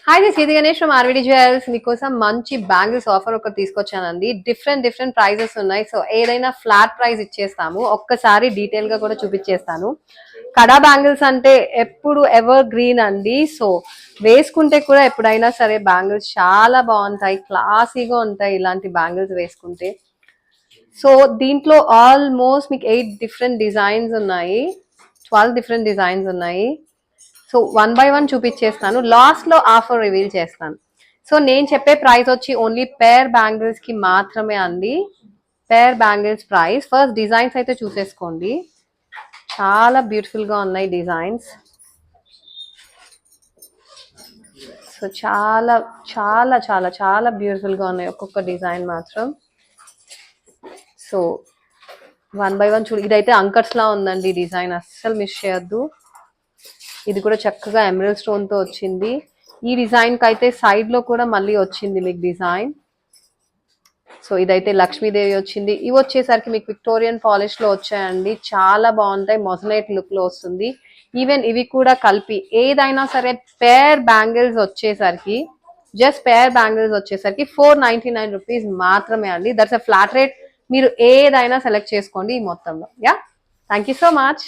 Hi this ఇది Ganesh from ఆర్విడి jewels. మీకోసం మంచి బ్యాంగిల్స్ ఆఫర్ ఒకటి తీసుకొచ్చానండి. డిఫరెంట్ ప్రైజెస్ ఉన్నాయి. సో ఏదైనా ఫ్లాట్ ప్రైస్ ఇచ్చేస్తాము. ఒక్కసారి డీటెయిల్ గా కూడా చూపించేస్తాను. కడా బ్యాంగిల్స్ అంటే ఎప్పుడు ఎవర్ గ్రీన్ అండి. సో వేసుకుంటే కూడా ఎప్పుడైనా సరే బ్యాంగిల్స్ చాలా బాగుంటాయి, క్లాసీగా ఉంటాయి ఇలాంటి బ్యాంగిల్స్ వేసుకుంటే. సో దీంట్లో ఆల్మోస్ట్ మీకు 8 డిఫరెంట్ డిజైన్స్ ఉన్నాయి, 12 డిఫరెంట్ డిజైన్స్ ఉన్నాయి. సో 1 బై 1 చూపించేస్తాను, లాస్ట్ లో ఆఫర్ రివీల్ చేస్తాను. సో నేను చెప్పే ప్రైస్ వచ్చి ఓన్లీ పేర్ బ్యాంగిల్స్ కి మాత్రమే అండి. పేర్ బ్యాంగిల్స్ ప్రైస్. ఫస్ట్ డిజైన్స్ అయితే చూసేసుకోండి, చాలా బ్యూటిఫుల్ గా ఉన్నాయి డిజైన్స్. సో చాలా చాలా చాలా చాలా బ్యూటిఫుల్ గా ఉన్నాయి ఒక్కొక్క డిజైన్ మాత్రం. సో 1 బై 1 చూడు. ఇదైతే అంకర్స్ లా ఉందండి డిజైన్, అస్సలు మిస్ చేయొద్దు. ఇది కూడా చక్కగా ఎమరల్డ్ స్టోన్ తో వచ్చింది. ఈ డిజైన్ కి అయితే సైడ్ లో కూడా మళ్ళీ వచ్చింది మీకు డిజైన్. సో ఇదైతే లక్ష్మీదేవి వచ్చింది. ఇవి వచ్చేసరికి మీకు విక్టోరియన్ పాలిష్ లో వచ్చాయండి, చాలా బాగుంటాయి. మొజనైట్ లుక్ లో వస్తుంది. ఈవెన్ ఇవి కూడా కలిపి ఏదైనా సరే పేర్ బ్యాంగిల్స్ వచ్చేసరికి, జస్ట్ పేర్ బ్యాంగిల్స్ వచ్చేసరికి 499 రూపీస్ మాత్రమే అండి. That's a flat rate. మీరు ఏదైనా సెలెక్ట్ చేసుకోండి ఈ మొత్తంలో. Yeah, thank you so much.